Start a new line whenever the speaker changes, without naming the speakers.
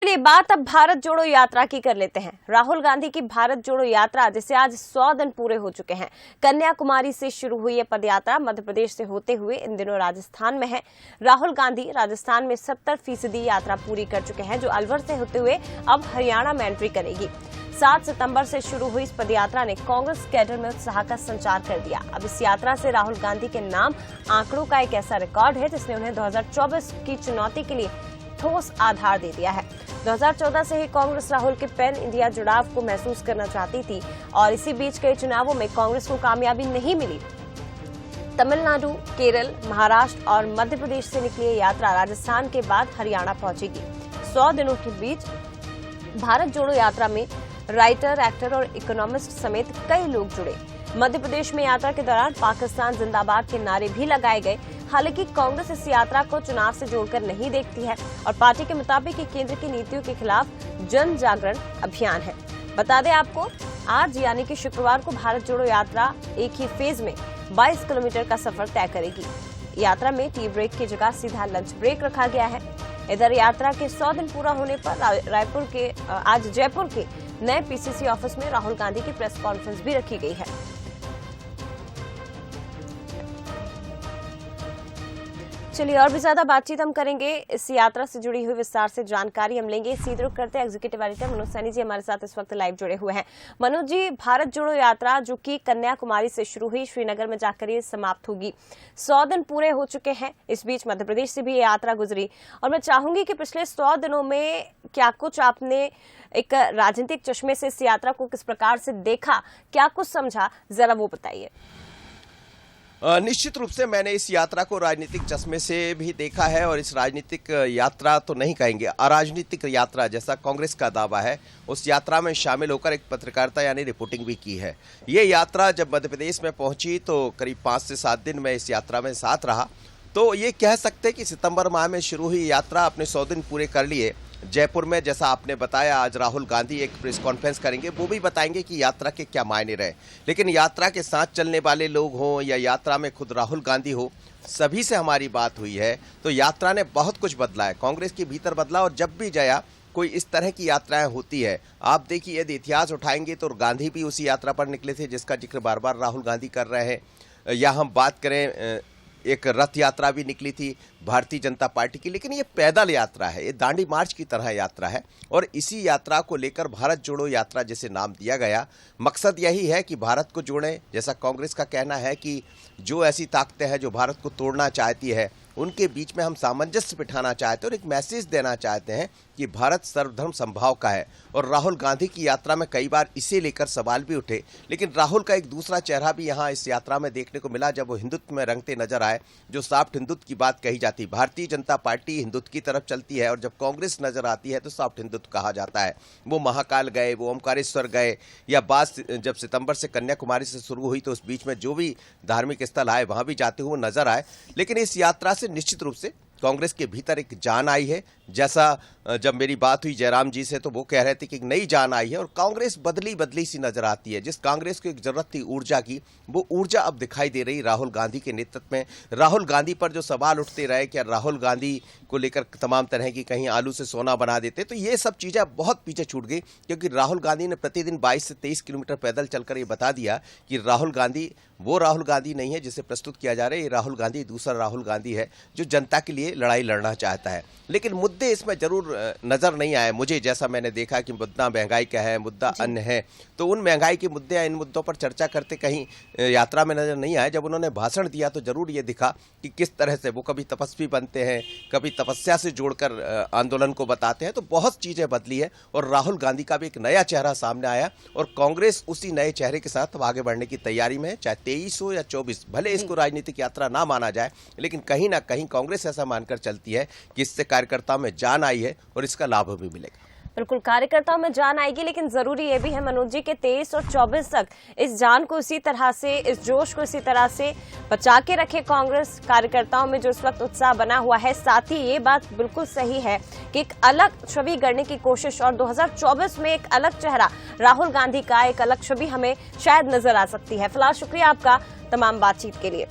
चलिए बात अब भारत जोड़ो यात्रा की कर लेते हैं। राहुल गांधी की भारत जोड़ो यात्रा जिसे आज 100 दिन पूरे हो चुके हैं। कन्याकुमारी से शुरू हुई ये पदयात्रा मध्य प्रदेश से होते हुए इन दिनों राजस्थान में है। राहुल गांधी राजस्थान में 70% यात्रा पूरी कर चुके हैं, जो अलवर से होते हुए अब हरियाणा में एंट्री करेगी। 7 सितंबर से शुरू हुई इस पदयात्रा ने कांग्रेस कैडर में उत्साह का संचार कर दिया। अब इस यात्रा से राहुल गांधी के नाम आंकड़ों का एक ऐसा रिकॉर्ड है जिसने उन्हें 2024 की चुनौती के लिए ठोस आधार दे दिया है। 2014 से ही कांग्रेस राहुल के पैन इंडिया जुड़ाव को महसूस करना चाहती थी और इसी बीच कई चुनावों में कांग्रेस को कामयाबी नहीं मिली। तमिलनाडु, केरल, महाराष्ट्र और मध्य प्रदेश से निकली ये यात्रा राजस्थान के बाद हरियाणा पहुंचेगी। 100 दिनों के बीच भारत जोड़ो यात्रा में राइटर, एक्टर और इकोनॉमिस्ट समेत कई लोग जुड़े। मध्य प्रदेश में यात्रा के दौरान पाकिस्तान जिंदाबाद के नारे भी लगाए गए। हालांकि कांग्रेस इस यात्रा को चुनाव से जोड़कर नहीं देखती है और पार्टी के मुताबिक केंद्र की नीतियों के खिलाफ जन जागरण अभियान है। बता दें आपको, आज यानी कि शुक्रवार को भारत जोड़ो यात्रा एक ही फेज में 22 किलोमीटर का सफर तय करेगी। यात्रा में टी ब्रेक की जगह सीधा लंच ब्रेक रखा गया है। इधर यात्रा के 100 दिन पूरा होने पर आज जयपुर के नए पीसीसी ऑफिस में राहुल गांधी की प्रेस कॉन्फ्रेंस भी रखी गई है। चलिए और भी ज्यादा बातचीत हम करेंगे। इस यात्रा से जुड़ी हुई विस्तार से जानकारी हम लेंगे। सीधे रुख करते हैं एग्जीक्यूटिव एडिटर मनोज सैनी जी हमारे साथ इस वक्त लाइव जुड़े हुए हैं। मनोज जी, भारत जोड़ो यात्रा जो कि कन्याकुमारी से शुरू हुई श्रीनगर में जाकर ये समाप्त होगी। 100 दिन पूरे हो चुके हैं। इस बीच मध्य प्रदेश से भी ये यात्रा गुजरी और मैं चाहूंगी कि पिछले 100 दिनों में क्या कुछ आपने एक राजनीतिक चश्मे से इस यात्रा को किस प्रकार से देखा, क्या कुछ समझा, जरा वो बताइए।
निश्चित रूप से मैंने इस यात्रा को राजनीतिक चश्मे से भी देखा है और इस राजनीतिक यात्रा तो नहीं कहेंगे, अराजनीतिक यात्रा जैसा कांग्रेस का दावा है, उस यात्रा में शामिल होकर एक पत्रकारिता यानी रिपोर्टिंग भी की है। ये यात्रा जब मध्य प्रदेश में पहुंची तो करीब 5 से 7 दिन मैं इस यात्रा में साथ रहा। तो ये कह सकते हैं कि सितंबर माह में शुरू हुई यात्रा अपने 100 दिन पूरे कर लिए। जयपुर में जैसा आपने बताया, आज राहुल गांधी एक प्रेस कॉन्फ्रेंस करेंगे, वो भी बताएंगे कि यात्रा के क्या मायने रहे। लेकिन यात्रा के साथ चलने वाले लोग हों या यात्रा में खुद राहुल गांधी हो, सभी से हमारी बात हुई है तो यात्रा ने बहुत कुछ बदला है, कांग्रेस के भीतर बदला। और जब भी जया कोई इस तरह की यात्राएं होती है, आप देखिए यदि इतिहास उठाएंगे तो गांधी भी उसी यात्रा पर निकले थे जिसका जिक्र बार बार राहुल गांधी कर रहे हैं। या हम बात करें, एक रथ यात्रा भी निकली थी भारतीय जनता पार्टी की, लेकिन ये पैदल यात्रा है, ये दांडी मार्च की तरह यात्रा है। और इसी यात्रा को लेकर भारत जोड़ो यात्रा जिसे नाम दिया गया, मकसद यही है कि भारत को जोड़ें। जैसा कांग्रेस का कहना है कि जो ऐसी ताकतें हैं जो भारत को तोड़ना चाहती है, उनके बीच में हम सामंजस्य बिठाना चाहते हैं और एक मैसेज देना चाहते हैं कि भारत सर्वधर्म समभाव का है। और राहुल गांधी की यात्रा में कई बार इसे लेकर सवाल भी उठे, लेकिन राहुल का एक दूसरा चेहरा भी यहाँ इस यात्रा में देखने को मिला जब वो हिंदुत्व में रंगते नजर आए। जो सॉफ्ट हिंदुत्व की बात कही जाती, भारतीय जनता पार्टी हिंदुत्व की तरफ चलती है और जब कांग्रेस नजर आती है तो सॉफ्ट हिंदुत्व कहा जाता है। वो महाकाल गए, वो ओमकारेश्वर गए, या बात जब सितंबर से कन्याकुमारी से शुरू हुई तो उस बीच में जो भी धार्मिक स्थल आए वहां भी जाते हुए नजर आए। लेकिन इस यात्रा से निश्चित रूप से कांग्रेस के भीतर एक जान आई है। जैसा जब मेरी बात हुई जयराम जी से तो वो कह रहे थे कि एक नई जान आई है और कांग्रेस बदली बदली सी नजर आती है। जिस कांग्रेस को एक जरूरत थी ऊर्जा की, वो ऊर्जा अब दिखाई दे रही राहुल गांधी के नेतृत्व में। राहुल गांधी पर जो सवाल उठते रहे कि राहुल गांधी को लेकर तमाम तरह की कहीं आलू से सोना बना देते, तो ये सब चीजें बहुत पीछे छूट गई, क्योंकि राहुल गांधी ने प्रतिदिन 22 से 23 किलोमीटर पैदल चलकर ये बता दिया कि राहुल गांधी वो राहुल गांधी नहीं है जिसे प्रस्तुत किया जा रहा है। ये राहुल गांधी दूसरा राहुल गांधी है जो जनता के लिए लड़ाई लड़ना चाहता है। लेकिन मुद्दे इसमें जरूर नजर नहीं आए मुझे। जैसा मैंने देखा कि मुद्दा महंगाई का है, मुद्दा अन्य है, तो उन महंगाई के मुद्दे या इन मुद्दों पर चर्चा करते कहीं यात्रा में नजर नहीं आए। जब उन्होंने भाषण दिया तो जरूर ये दिखा कि किस तरह से वो कभी तपस्वी बनते हैं, कभी तपस्या से जोड़कर आंदोलन को बताते हैं। तो बहुत चीजें बदली है और राहुल गांधी का भी एक नया चेहरा सामने आया और कांग्रेस उसी नए चेहरे के साथ आगे बढ़ने की तैयारी में है। चाहे 23 हो या 24, भले इसको राजनीतिक यात्रा ना माना जाए, लेकिन कहीं ना कहीं कांग्रेस ऐसा मानकर चलती है कि इससे कार्यकर्ताओं में जान आई है और इसका लाभ भी मिलेगा।
बिल्कुल, कार्यकर्ताओं में जान आएगी, लेकिन जरूरी ये भी है मनोज जी के 23 और 24 तक इस जान को इसी तरह से, इस जोश को इसी तरह से बचा के रखे कांग्रेस कार्यकर्ताओं में जो इस वक्त उत्साह बना हुआ है। साथ ही ये बात बिल्कुल सही है कि एक अलग छवि गढ़ने की कोशिश और 2024 में एक अलग चेहरा राहुल गांधी का, एक अलग छवि हमें शायद नजर आ सकती है। फिलहाल शुक्रिया आपका तमाम बातचीत के लिए।